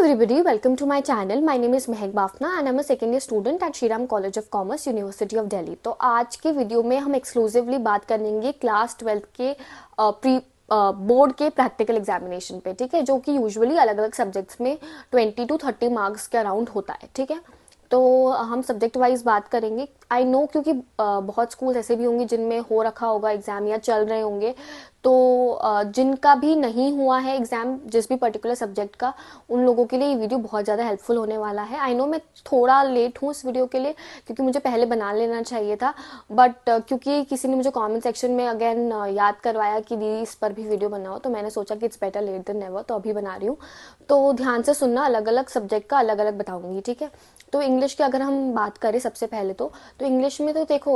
everybody, welcome to my channel. My name is Mehak Bafna and I'm a second year student at Shriram College of Commerce, University of Delhi. तो आज के video में हम exclusively बात करेंगे class 12 के pre board के practical examination पे, ठीक है, जो कि यूजुअली अलग अलग सब्जेक्ट्स में 20 to 30 मार्क्स के अराउंड होता है, ठीक है। तो हम सब्जेक्ट वाइज बात करेंगे। आई नो क्योंकि बहुत स्कूल ऐसे भी होंगे जिनमें हो रखा होगा एग्जाम या चल रहे होंगे, तो जिनका भी नहीं हुआ है एग्जाम जिस भी पर्टिकुलर सब्जेक्ट का, उन लोगों के लिए ये वीडियो बहुत ज़्यादा हेल्पफुल होने वाला है। आई नो मैं थोड़ा लेट हूँ इस वीडियो के लिए क्योंकि मुझे पहले बना लेना चाहिए था, बट क्योंकि किसी ने मुझे कमेंट सेक्शन में अगेन याद करवाया कि दीदी इस पर भी वीडियो बनाओ, तो मैंने सोचा कि it's better late than never, तो अभी बना रही हूँ। तो ध्यान से सुनना, अलग अलग सब्जेक्ट का अलग अलग बताऊंगी, ठीक है। तो इंग्लिश की अगर हम बात करें सबसे पहले तो इंग्लिश में तो देखो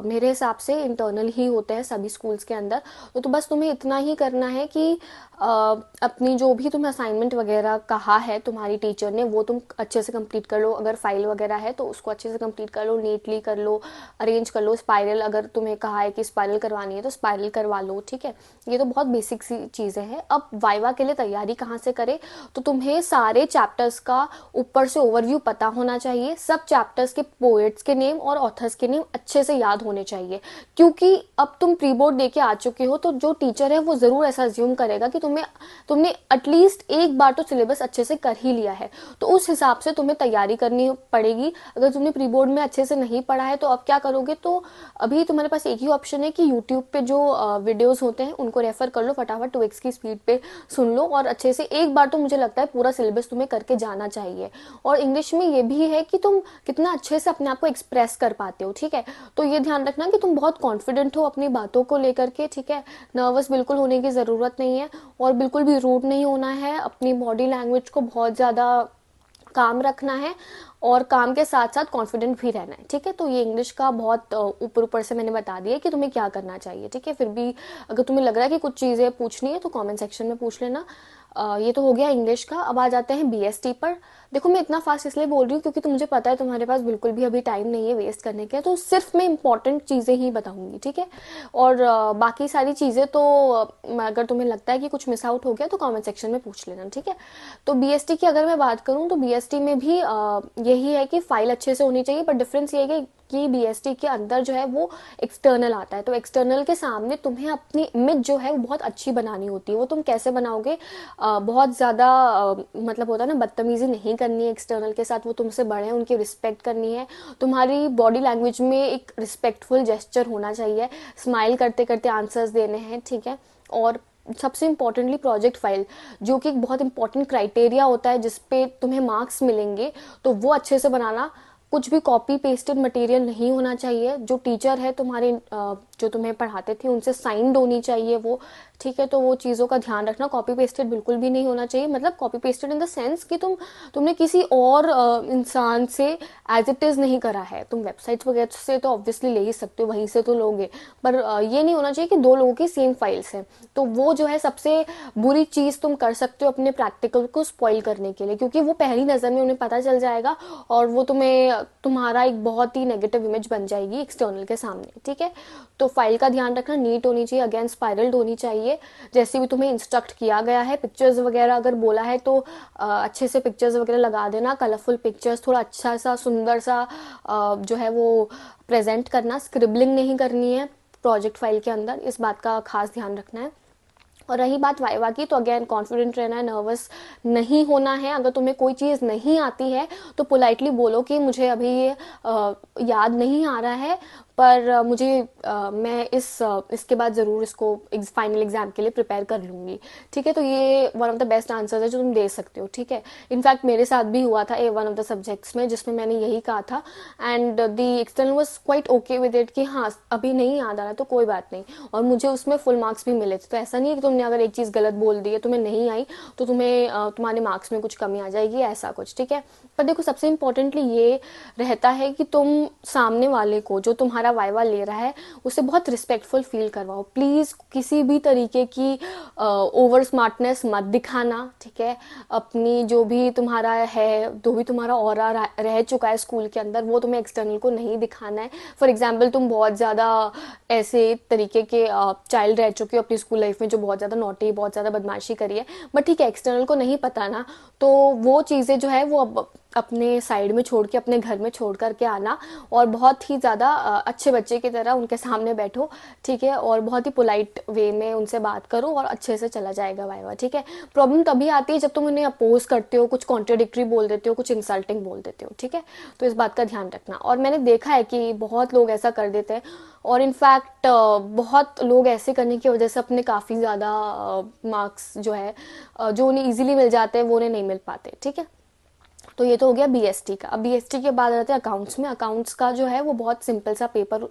मेरे हिसाब से इंटरनल ही होते हैं सभी स्कूल्स के अंदर। तो बस तुम्हें इतना ही करना है कि अपनी जो भी तुम्हें असाइनमेंट वगैरह कहा है तुम्हारी टीचर ने वो तुम अच्छे से कंप्लीट कर लो। अगर फाइल वगैरह है तो उसको अच्छे से कंप्लीट कर लो, नीटली कर लो, अरेंज कर लो। स्पाइरल अगर तुम्हें कहा है कि स्पाइरल करवानी है तो स्पाइरल करवा लो, ठीक है। ये तो बहुत बेसिक सी चीज़ें हैं। अब वाइवा के लिए तैयारी कहाँ से करें, तो तुम्हें सारे चैप्टर्स का ऊपर से ओवरव्यू पता होना चाहिए। सब चैप्टर्स के पोएट्स के नेम और ऑथर्स के नेम अच्छे से याद होने चाहिए, क्योंकि अब तुम प्री बोर्ड देके आ चुके हो, तो जो टीचर है वो जरूर ऐसा अज्यूम करेगा कि तुमने एटलीस्ट एक बार तो सिलेबस अच्छे से कर ही लिया है। तो उस हिसाब से तुम्हें तैयारी करनी पड़ेगी। अगर तुमने प्री बोर्ड में अच्छे से नहीं पढ़ा है तो अब क्या करोगे, तो अभी तुम्हारे पास एक ही ऑप्शन है कि यूट्यूब पे जो वीडियोस होते हैं उनको रेफर कर लो, फटाफट 2x की स्पीड पे सुन लो और अच्छे से एक बार तो मुझे लगता है पूरा सिलेबस तुम्हें करके जाना चाहिए। और इंग्लिश में ये भी है कि तुम कितना अच्छे से अपने आप को एक्सप्रेस कर पाते हो, ठीक है। तो ये ध्यान रखना कि तुम बहुत कॉन्फिडेंट हो अपनी बातों को लेकर के, ठीक है। नर्वस बिल्कुल होने की ज़रूरत नहीं है और बिल्कुल भी रूड नहीं होना है। अपनी बॉडी लैंग्वेज को बहुत ज़्यादा काम रखना है और काम के साथ साथ कॉन्फिडेंट भी रहना है, ठीक है। तो ये इंग्लिश का बहुत ऊपर ऊपर से मैंने बता दिया कि तुम्हें क्या करना चाहिए, ठीक है। फिर भी अगर तुम्हें लग रहा है कि कुछ चीज़ें पूछनी है तो कमेंट सेक्शन में पूछ लेना। ये तो हो गया इंग्लिश का। अब आ जाते हैं बीएसटी पर। देखो मैं इतना फास्ट इसलिए बोल रही हूँ क्योंकि तो मुझे पता है तुम्हारे पास बिल्कुल भी अभी टाइम नहीं है वेस्ट करने के, तो सिर्फ मैं इंपॉर्टेंट चीज़ें ही बताऊंगी, ठीक है। और बाकी सारी चीज़ें तो अगर तुम्हें लगता है कि कुछ मिस आउट हो गया तो कमेंट सेक्शन में पूछ लेना, ठीक है। तो बीएसटी की अगर मैं बात करूँ तो बीएसटी में भी यही है कि फाइल अच्छे से होनी चाहिए, पर डिफरेंस ये है कि बीएसटी के अंदर जो है वो एक्सटर्नल आता है। तो एक्सटर्नल के सामने तुम्हें अपनी इमेज जो है वो बहुत अच्छी बनानी होती है। वो तुम कैसे बनाओगे, बहुत ज़्यादा मतलब होता है ना, बदतमीजी नहीं करनी है एक्सटर्नल के साथ। वो तुमसे बड़े हैं, उनकी रिस्पेक्ट करनी है। तुम्हारी बॉडी लैंग्वेज में एक रिस्पेक्टफुल जेस्चर होना चाहिए, स्माइल करते करते आंसर्स देने हैं, ठीक है। और सबसे इंपॉर्टेंटली प्रोजेक्ट फाइल, जो कि एक बहुत इंपॉर्टेंट क्राइटेरिया होता है जिसपे तुम्हें मार्क्स मिलेंगे, तो वो अच्छे से बनाना। कुछ भी कॉपी पेस्टेड मटेरियल नहीं होना चाहिए। जो टीचर है तुम्हारे जो तुम्हें पढ़ाते थे उनसे साइंड होनी चाहिए वो, ठीक है। तो वो चीज़ों का ध्यान रखना। कॉपी पेस्टेड बिल्कुल भी नहीं होना चाहिए, मतलब copy pasted in the sense कि तुमने किसी और इंसान से एज इट इज़ नहीं करा है। तुम वेबसाइट्स वगैरह से तो ऑब्वियसली ले ही सकते हो, वहीं से तो लोगे, पर ये नहीं होना चाहिए कि दो लोगों की सेम फाइल्स हैं। तो वो जो है सबसे बुरी चीज़ तुम कर सकते हो अपने प्रैक्टिकल को स्पॉइल करने के लिए, क्योंकि वो पहली नज़र में उन्हें पता चल जाएगा और वो तुम्हारा एक बहुत ही नेगेटिव इमेज बन जाएगी एक्सटर्नल के सामने, ठीक है। तो फाइल का ध्यान रखना, नीट होनी चाहिए, अगेन स्पाइरल्ड होनी चाहिए जैसे भी तुम्हें इंस्ट्रक्ट किया गया है। पिक्चर्स वगैरह अगर बोला है तो अच्छे से पिक्चर्स वगैरह लगा देना, कलरफुल पिक्चर्स, थोड़ा अच्छा सा सुंदर सा जो है वो प्रेजेंट करना। स्क्रिबलिंग नहीं करनी है प्रोजेक्ट फाइल के अंदर, इस बात का खास ध्यान रखना है। और रही बात वाइवा की, तो अगेन कॉन्फिडेंट रहना है, नर्वस नहीं होना है। अगर तुम्हें कोई चीज़ नहीं आती है तो पोलाइटली बोलो कि मुझे अभी ये याद नहीं आ रहा है, पर मैं इसके बाद ज़रूर इसको फाइनल एग्जाम के लिए प्रिपेयर कर लूँगी, ठीक है। तो ये one of the best answers है जो तुम दे सकते हो, ठीक है। इनफैक्ट मेरे साथ भी हुआ था वन ऑफ द सब्जेक्ट्स में जिसमें मैंने यही कहा था, and the external was quite okay with it कि हाँ अभी नहीं याद आ रहा तो कोई बात नहीं, और मुझे उसमें फुल मार्क्स भी मिले थे। तो ऐसा नहीं है कि तुमने अगर एक चीज़ गलत बोल दी है, तुम्हें नहीं आई तो तुम्हारे मार्क्स में कुछ कमी आ जाएगी, ऐसा कुछ, ठीक है। पर देखो सबसे इंपॉर्टेंटली ये रहता है कि तुम सामने वाले को, जो तुम्हारा तुम्हारा वाइवा ले रहा है उसे बहुत रिस्पेक्टफुल फील करवाओ। प्लीज़ किसी भी तरीके की ओवर स्मार्टनेस मत दिखाना, ठीक है। अपनी जो भी तुम्हारा है, जो भी तुम्हारा ऑरा रह चुका है स्कूल के अंदर, वो तुम्हें एक्सटर्नल को नहीं दिखाना है। फॉर एग्जाम्पल तुम बहुत ज़्यादा ऐसे तरीके के चाइल्ड रह चुके हो अपनी स्कूल लाइफ में जो बहुत ज़्यादा नॉटी, बहुत ज़्यादा बदमाशी करी है, बट ठीक है एक्सटर्नल को नहीं पता ना, तो वो चीज़ें जो है वो अब अपने साइड में छोड़ के अपने घर में छोड़ करके आना और बहुत ही ज़्यादा अच्छे बच्चे की तरह उनके सामने बैठो, ठीक है, और बहुत ही पोलाइट वे में उनसे बात करो और अच्छे से चला जाएगा वाइवा, ठीक है। प्रॉब्लम तभी आती है जब तुम उन्हें अपोज करते हो, कुछ कॉन्ट्रोडिक्टरी बोल देते हो, कुछ इंसल्टिंग बोल देते हो, ठीक है। तो इस बात का ध्यान रखना। और मैंने देखा है कि बहुत लोग ऐसा कर देते हैं और इनफैक्ट बहुत लोग ऐसे करने की वजह से अपने काफ़ी ज़्यादा मार्क्स जो है जो उन्हें ईजिली मिल जाते हैं वो उन्हें नहीं मिल पाते, ठीक है। तो ये तो हो गया बीएसटी का। अब बीएसटी के बाद आते हैं अकाउंट्स में। अकाउंट्स का जो है वो बहुत सिंपल सा पेपर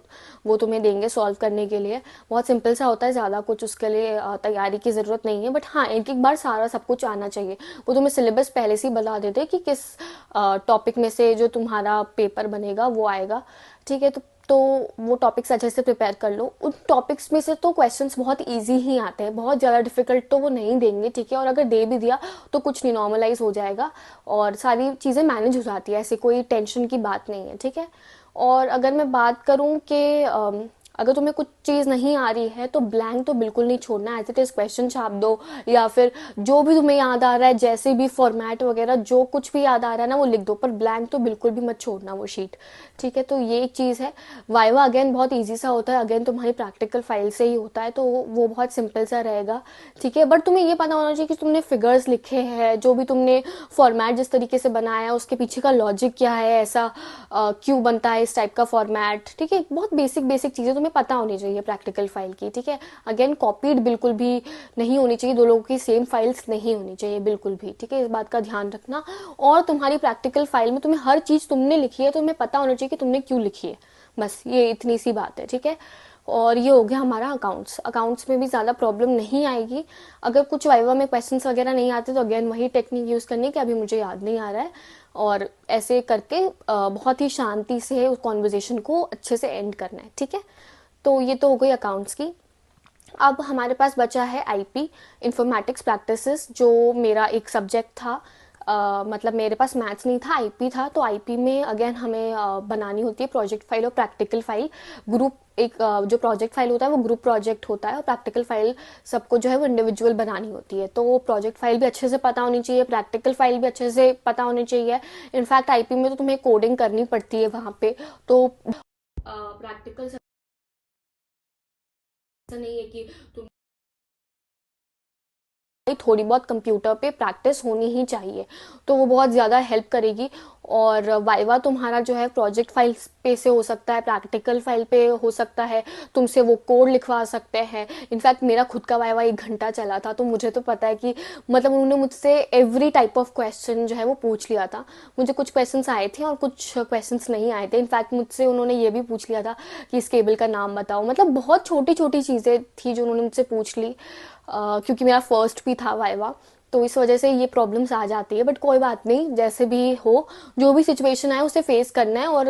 वो तुम्हें देंगे सॉल्व करने के लिए। बहुत सिंपल सा होता है, ज़्यादा कुछ उसके लिए तैयारी की ज़रूरत नहीं है, बट हाँ एक एक बार सारा सब कुछ आना चाहिए। वो तुम्हें सिलेबस पहले से ही बता देते हैं कि किस टॉपिक में से जो तुम्हारा पेपर बनेगा वो आएगा, ठीक है। तो वो टॉपिक्स अच्छे से प्रिपेयर कर लो। उन टॉपिक्स में से तो क्वेश्चंस बहुत इजी ही आते हैं, बहुत ज़्यादा डिफिकल्ट तो वो नहीं देंगे, ठीक है। और अगर दे भी दिया तो कुछ नहीं, नॉर्मलाइज हो जाएगा और सारी चीज़ें मैनेज हो जाती है, ऐसे कोई टेंशन की बात नहीं है, ठीक है। और अगर मैं बात करूँ कि अगर तुम्हें कुछ चीज़ नहीं आ रही है तो ब्लैंक तो बिल्कुल नहीं छोड़ना, एज इट इज़ क्वेश्चन छाप दो या फिर जो भी तुम्हें याद आ रहा है, जैसे भी फॉर्मेट वगैरह जो कुछ भी याद आ रहा है ना वो लिख दो, पर ब्लैंक तो बिल्कुल भी मत छोड़ना वो शीट, ठीक है। तो ये एक चीज़ है। वाइवा अगेन बहुत ईजी सा होता है, अगेन तुम्हारी प्रैक्टिकल फाइल से ही होता है, तो वो बहुत सिंपल सा रहेगा, ठीक है। बट तुम्हें ये पता होना चाहिए कि तुमने फिगर्स लिखे हैं, जो भी तुमने फॉर्मेट जिस तरीके से बनाया है उसके पीछे का लॉजिक क्या है, ऐसा क्यों बनता है इस टाइप का फॉर्मेट, ठीक है। बहुत बेसिक बेसिक चीज़ें तुम्हें पता होनी चाहिए प्रैक्टिकल फाइल की, ठीक है। अगेन कॉपीड बिल्कुल भी नहीं होनी चाहिए, दो लोगों की सेम फाइल्स नहीं होनी चाहिए बिल्कुल भी, ठीक है। इस बात का ध्यान रखना। और तुम्हारी प्रैक्टिकल फाइल में तुम्हें हर चीज़ तुमने लिखी है तुम्हें पता होना चाहिए कि तुमने क्यों लिखी है, बस ये इतनी सी बात है, ठीक है। और ये हो गया हमारा अकाउंट्स। अकाउंट्स में भी ज़्यादा प्रॉब्लम नहीं आएगी। अगर कुछ वाइवा में क्वेश्चंस वगैरह नहीं आते तो अगेन वही टेक्निक यूज़ करनी कि अभी मुझे याद नहीं आ रहा है, और ऐसे करके बहुत ही शांति से उस कॉन्वर्जेशन को अच्छे से एंड करना है, ठीक है। तो ये तो हो गई अकाउंट्स की। अब हमारे पास बचा है आईपी, इंफॉर्मेटिक्स प्रैक्टिसेस, जो मेरा एक सब्जेक्ट था। मतलब मेरे पास मैथ्स नहीं था, आईपी था। तो आईपी में अगेन हमें बनानी होती है प्रोजेक्ट फाइल और प्रैक्टिकल फाइल। ग्रुप एक जो प्रोजेक्ट फाइल होता है वो ग्रुप प्रोजेक्ट होता है और प्रैक्टिकल फाइल सबको जो है वो इंडिविजुअल बनानी होती है। तो प्रोजेक्ट फाइल भी अच्छे से पता होनी चाहिए, प्रैक्टिकल फाइल भी अच्छे से पता होनी चाहिए। इनफैक्ट आईपी में तो तुम्हें कोडिंग करनी पड़ती है वहाँ पे, तो प्रैक्टिकल ऐसा नहीं है कि तुम थोड़ी बहुत कंप्यूटर पे प्रैक्टिस होनी ही चाहिए, तो वो बहुत ज़्यादा हेल्प करेगी। और वाइवा तुम्हारा जो है प्रोजेक्ट फाइल पे से हो सकता है, प्रैक्टिकल फाइल पे हो सकता है, तुमसे वो कोड लिखवा सकते हैं। इनफैक्ट मेरा खुद का वाइवा 1 घंटा चला था, तो मुझे तो पता है कि मतलब उन्होंने मुझसे एवरी टाइप ऑफ क्वेश्चन जो है वो पूछ लिया था। मुझे कुछ क्वेश्चंस आए थे और कुछ क्वेश्चंस नहीं आए थे। इनफैक्ट मुझसे उन्होंने ये भी पूछ लिया था कि इस केबल का नाम बताओ। मतलब बहुत छोटी छोटी चीज़ें थी जो उन्होंने मुझसे पूछ ली, क्योंकि मेरा फर्स्ट भी था वाइवा, तो इस वजह से ये प्रॉब्लम्स आ जाती है। बट कोई बात नहीं, जैसे भी हो, जो भी सिचुएशन आए उसे फेस करना है। और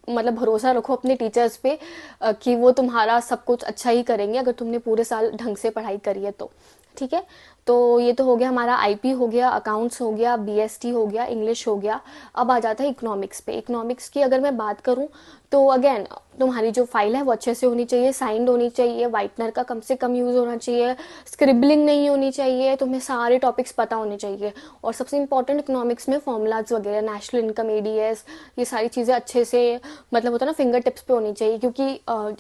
मतलब भरोसा रखो अपने टीचर्स पे कि वो तुम्हारा सब कुछ अच्छा ही करेंगे अगर तुमने पूरे साल ढंग से पढ़ाई करी है तो, ठीक है। तो ये तो हो गया हमारा आईपी हो गया, अकाउंट्स हो गया, बीएसटी हो गया, इंग्लिश हो गया। अब आ जाता है इकोनॉमिक्स पे। इकोनॉमिक्स की अगर मैं बात करूं तो अगेन तुम्हारी जो फाइल है वो अच्छे से होनी चाहिए, साइंड होनी चाहिए, वाइटनर का कम से कम यूज़ होना चाहिए, स्क्रिबलिंग नहीं होनी चाहिए, तुम्हें सारे टॉपिक्स पता होने चाहिए। और सबसे इंपॉर्टेंट इकोनॉमिक्स में फॉर्मूलाज वगैरह, नेशनल इनकम, एडीएस, ये सारी चीज़ें अच्छे से मतलब होता है ना फिंगर टिप्स पे होनी चाहिए। क्योंकि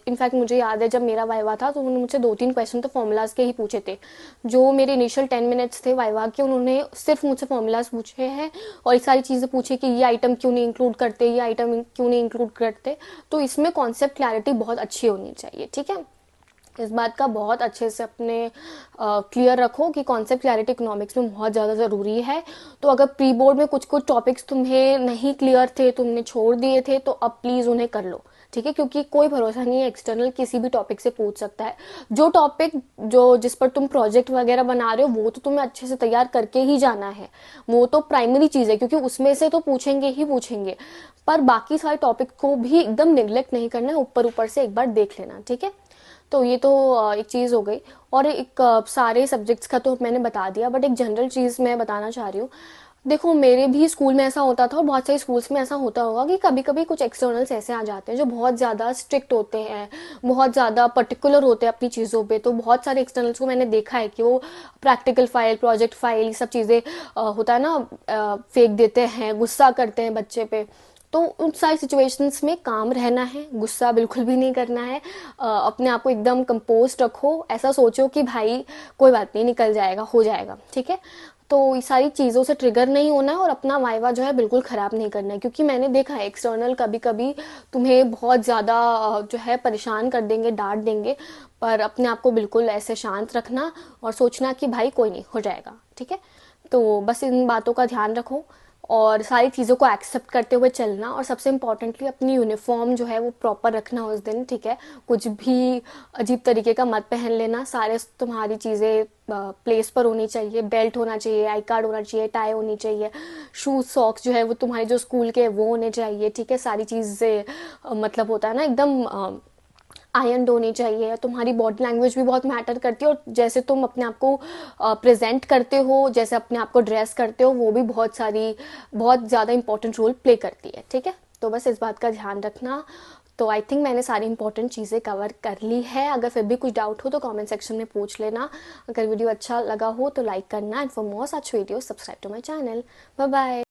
इनफैक्ट मुझे याद है जब मेरा वाइवा था तो उन्होंने मुझसे 2-3 क्वेश्चन तो फॉर्मूलाज के ही पूछे थे। जो मेरे इनिशियल 10 मिनट्स थे वाइवा के, उन्होंने सिर्फ मुझसे फॉर्मूलाज पूछे हैं और ये सारी चीज़ें पूछे कि ये आइटम क्यों नहीं इंक्लूड करते, ये आइटम क्यों नहीं इंक्लूड करते। तो इसमें कॉन्सेप्ट क्लैरिटी बहुत अच्छी होनी चाहिए, ठीक है। इस बात का बहुत अच्छे से अपने क्लियर रखो कि कॉन्सेप्ट क्लैरिटी इकोनॉमिक्स में बहुत ज़्यादा ज़रूरी है। तो अगर प्री बोर्ड में कुछ कुछ टॉपिक्स तुम्हें नहीं क्लियर थे, तुमने छोड़ दिए थे, तो अब प्लीज़ उन्हें कर लो, ठीक है, क्योंकि कोई भरोसा नहीं है, एक्सटर्नल किसी भी टॉपिक से पूछ सकता है। जो टॉपिक जो जिस पर तुम प्रोजेक्ट वगैरह बना रहे हो वो तो तुम्हें अच्छे से तैयार करके ही जाना है, वो तो प्राइमरी चीज़ है, क्योंकि उसमें से तो पूछेंगे ही पूछेंगे। पर बाकी सारे टॉपिक को भी एकदम निगलेक्ट नहीं करना है, ऊपर ऊपर से एक बार देख लेना, ठीक है। तो ये तो एक चीज़ हो गई। और एक सारे सब्जेक्ट्स का तो मैंने बता दिया, बट एक जनरल चीज़ मैं बताना चाह रही हूँ। देखो, मेरे भी स्कूल में ऐसा होता था और बहुत सारे स्कूल्स में ऐसा होता होगा कि कभी कभी कुछ एक्सटर्नल्स ऐसे आ जाते हैं जो बहुत ज़्यादा स्ट्रिक्ट होते हैं, बहुत ज़्यादा पर्टिकुलर होते हैं अपनी चीज़ों पे। तो बहुत सारे एक्सटर्नल्स को मैंने देखा है कि वो प्रैक्टिकल फाइल, प्रोजेक्ट फाइल, ये सब चीज़ें होता है ना, फेंक देते हैं, गुस्सा करते हैं बच्चे पे। तो उन सारी सिचुएशंस में काम रहना है, गुस्सा बिल्कुल भी नहीं करना है। अपने आप को एकदम कंपोस्ट रखो, ऐसा सोचो कि भाई कोई बात नहीं, निकल जाएगा, हो जाएगा, ठीक है। तो ये सारी चीज़ों से ट्रिगर नहीं होना है और अपना वाइवा जो है बिल्कुल ख़राब नहीं करना है, क्योंकि मैंने देखा है एक्सटर्नल कभी कभी तुम्हें बहुत ज़्यादा जो है परेशान कर देंगे, डांट देंगे। पर अपने आप को बिल्कुल ऐसे शांत रखना और सोचना कि भाई कोई नहीं, हो जाएगा, ठीक है। तो बस इन बातों का ध्यान रखो और सारी चीज़ों को एक्सेप्ट करते हुए चलना, और सबसे इम्पॉर्टेंटली अपनी यूनिफॉर्म जो है वो प्रॉपर रखना उस दिन, ठीक है। कुछ भी अजीब तरीके का मत पहन लेना, सारे तुम्हारी चीज़ें प्लेस पर होनी चाहिए, बेल्ट होना चाहिए, आई कार्ड होना चाहिए, टाई होनी चाहिए, शूज सॉक्स जो है वो तुम्हारे जो स्कूल के वो होने चाहिए, ठीक है। सारी चीज़ें मतलब होता है ना एकदम आयरन होनी चाहिए। तुम्हारी बॉडी लैंग्वेज भी बहुत मैटर करती है, और जैसे तुम अपने आप को प्रेजेंट करते हो, जैसे अपने आप को ड्रेस करते हो, वो भी बहुत ज़्यादा इंपॉर्टेंट रोल प्ले करती है, ठीक है। तो बस इस बात का ध्यान रखना। तो आई थिंक मैंने सारी इंपॉर्टेंट चीज़ें कवर कर ली है। अगर फिर भी कुछ डाउट हो तो कमेंट सेक्शन में पूछ लेना। अगर वीडियो अच्छा लगा हो तो लाइक करना, and for more such video subscribe to my channel. Bye bye.